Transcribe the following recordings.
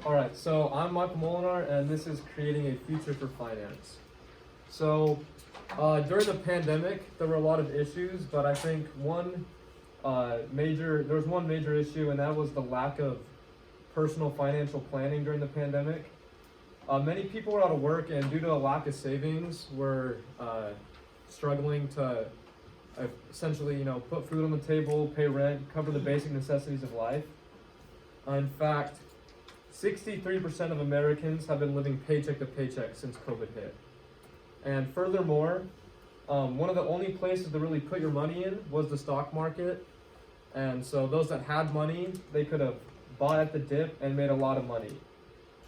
All right, so I'm Michael Molinar, and this is Creating a Future for Finance. So, during the pandemic, there were a lot of issues, but I think there was one major issue, and that was the lack of personal financial planning during the pandemic. Many people were out of work, and due to a lack of savings, were struggling to essentially, put food on the table, pay rent, cover the basic necessities of life. In fact, 63% of Americans have been living paycheck to paycheck since COVID hit. And furthermore, one of the only places to really put your money in was the stock market. And so those that had money, they could have bought at the dip and made a lot of money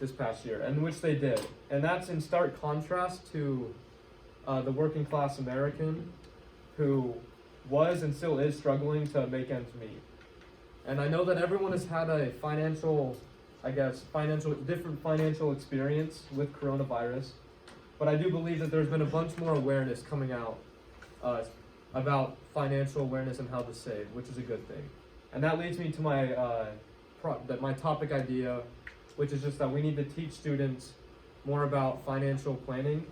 this past year, and which they did. And that's in stark contrast to the working class American who was and still is struggling to make ends meet. And I know that everyone has had a different financial experience with coronavirus, but I do believe that there's been a bunch more awareness coming out about financial awareness and how to save, which is a good thing. And that leads me to my topic idea, which is just that we need to teach students more about financial planning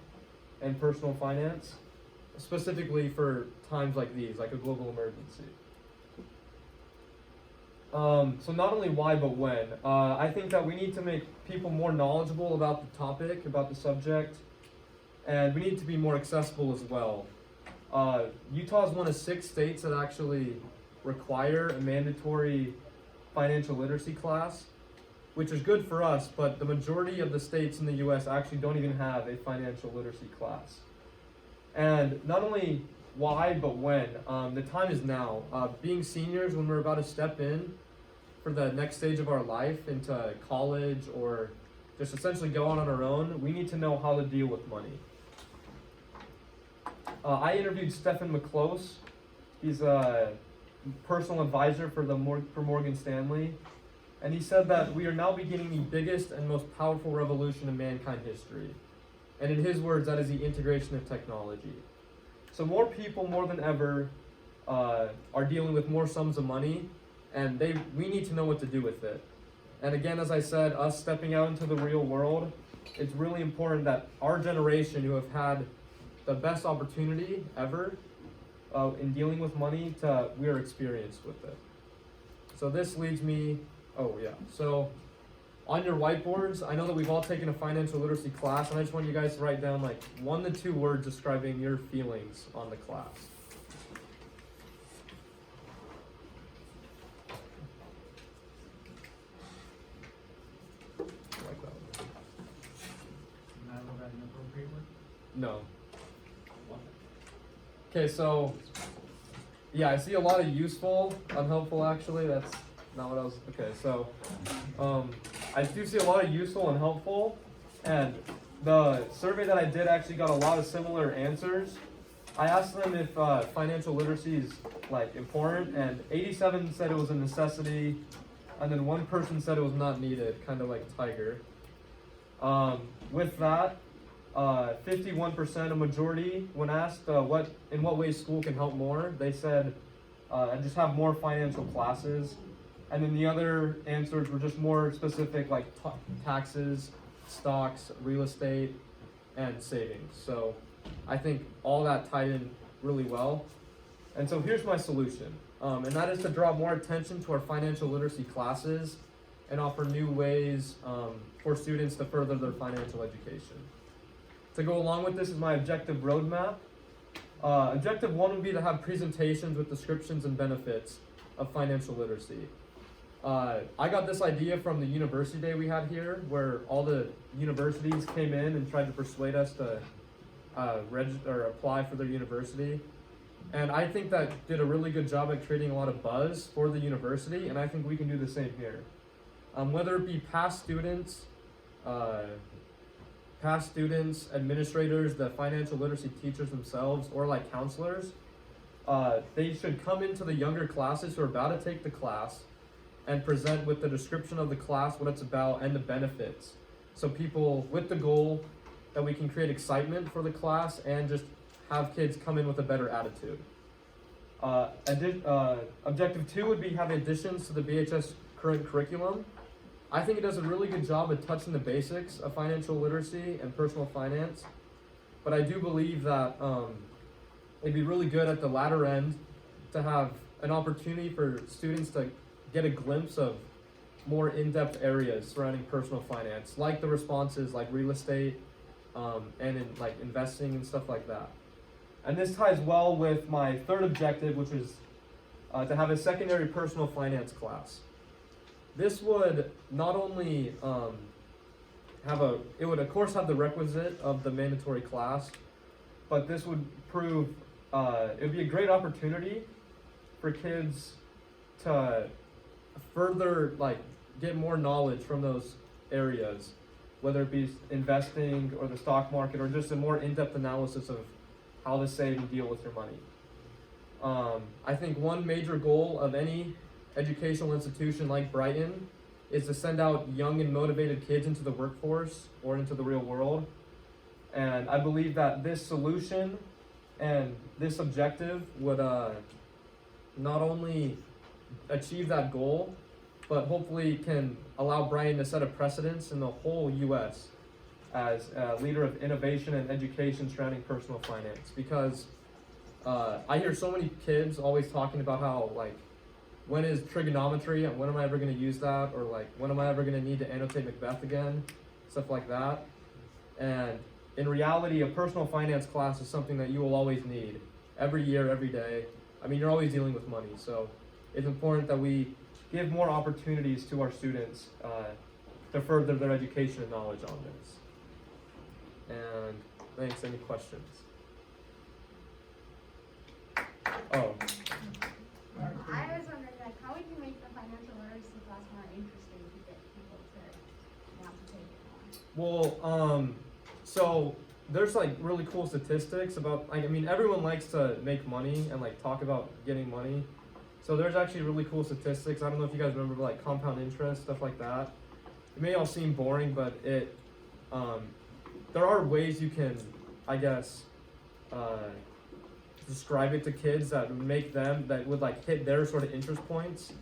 and personal finance, specifically for times like these, like a global emergency. So not only why, but when. I think that we need to make people more knowledgeable about the topic, about the subject, and we need to be more accessible as well. Utah is one of 6 states that actually require a mandatory financial literacy class, which is good for us, but the majority of the states in the US actually don't even have a financial literacy class. And not only why, but when. The time is now. Being seniors, when we're about to step in for the next stage of our life into college or just essentially go on our own, we need to know how to deal with money. I interviewed Stephen McClose. He's a personal advisor for Morgan Stanley. And he said that we are now beginning the biggest and most powerful revolution in mankind history. And in his words, that is the integration of technology. So more people, more than ever, are dealing with more sums of money, and we need to know what to do with it. And again, as I said, us stepping out into the real world, it's really important that our generation, who have had the best opportunity ever in dealing with money, we are experienced with it. So this leads me, so on your whiteboards, I know that we've all taken a financial literacy class, and I just want you guys to write down like 1 to 2 words describing your feelings on the class. Like that one. Not about an appropriate word? No. Okay, so yeah, I see a lot of useful, unhelpful actually. That's not what I was. Okay, so I do see a lot of useful and helpful, and the survey that I did actually got a lot of similar answers. I asked them if financial literacy is like important, and 87 said it was a necessity, and then 1 person said it was not needed, kind of like Tiger. With that, 51%, a majority, when asked in what ways school can help more, they said just have more financial classes. And then the other answers were just more specific, like taxes, stocks, real estate, and savings. So I think all that tied in really well. And so here's my solution. And that is to draw more attention to our financial literacy classes and offer new ways for students to further their financial education. To go along with this is my objective roadmap. Objective 1 would be to have presentations with descriptions and benefits of financial literacy. I got this idea from the university day we had here, where all the universities came in and tried to persuade us to register or apply for their university. And I think that did a really good job at creating a lot of buzz for the university, and I think we can do the same here. Whether it be past students, administrators, the financial literacy teachers themselves, or like counselors, they should come into the younger classes who are about to take the class and present with the description of the class, what it's about, and the benefits. So people, with the goal that we can create excitement for the class and just have kids come in with a better attitude. Objective 2 would be have additions to the BHS current curriculum. I think it does a really good job of touching the basics of financial literacy and personal finance. But I do believe that it'd be really good at the latter end to have an opportunity for students to get a glimpse of more in-depth areas surrounding personal finance, like the responses, like real estate, and in like investing and stuff like that. And this ties well with my third objective, which is to have a secondary personal finance class. This would not only it would of course have the requisite of the mandatory class, but this would prove, it would be a great opportunity for kids to further like get more knowledge from those areas, whether it be investing or the stock market or just a more in-depth analysis of how to save and deal with your money. I think one major goal of any educational institution like Brighton is to send out young and motivated kids into the workforce or into the real world. And I believe that this solution and this objective would not only achieve that goal, but hopefully can allow Brighton to set a precedence in the whole U.S. as a leader of innovation and education surrounding personal finance. Because I hear so many kids always talking about how, like, when is trigonometry and when am I ever going to use that, or like when am I ever going to need to annotate Macbeth again, stuff like that. And in reality, a personal finance class is something that you will always need every year, every day. I mean, you're always dealing with money, so it's important that we give more opportunities to our students to further their education and knowledge on this. And thanks. Any questions? Oh. I was wondering, like, how would you make the financial literacy class more interesting to get people to want to take it more? Well, so there's like really cool statistics about, I mean, everyone likes to make money and like talk about getting money. So there's actually really cool statistics. I don't know if you guys remember like compound interest, stuff like that. It may all seem boring, but it, there are ways you can, I guess, describe it to kids that would make them, that would like hit their sort of interest points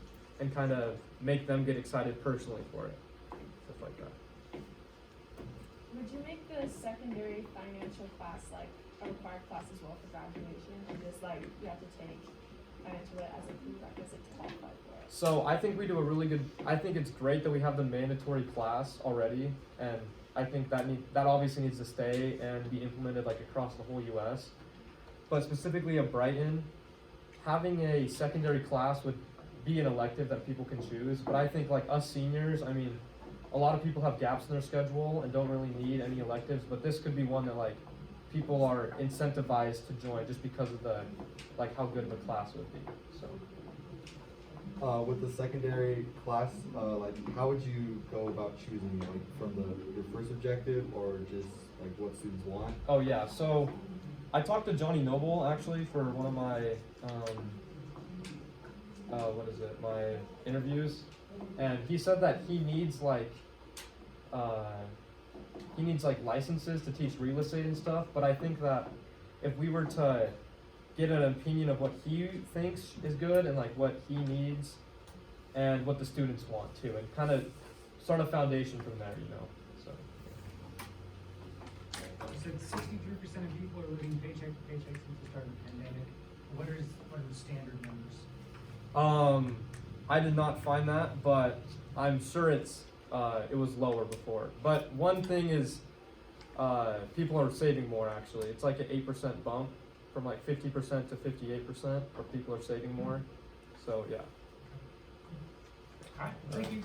and kind of make them get excited personally for it, stuff like that. Would you make the secondary financial class like a required class as well for graduation, or just like you have to take financial lit as a prerequisite to qualify for it? So I think we do a really good, I think it's great that we have the mandatory class already, and I think that obviously needs to stay and be implemented like across the whole US. But specifically at Brighton, having a secondary class would be an elective that people can choose. But I think like us seniors, I mean, a lot of people have gaps in their schedule and don't really need any electives, but this could be one that like people are incentivized to join just because of the, like how good of a class it would be, so. With the secondary class, like how would you go about choosing, like from your first objective or just like what students want? Oh yeah, so I talked to Johnny Noble actually for one of my, my interviews, and he said that he needs like licenses to teach real estate and stuff, but I think that if we were to get an opinion of what he thinks is good and like what he needs and what the students want too, and kind of start a foundation from there, you know, so. You said 63% of people are living paycheck to paycheck since the start of the pandemic. What are the standard numbers? I did not find that, but I'm sure it was lower before. But one thing is, people are saving more actually. It's like an 8% bump from like 50% to 58%, where people are saving more. So yeah. All right, thank you.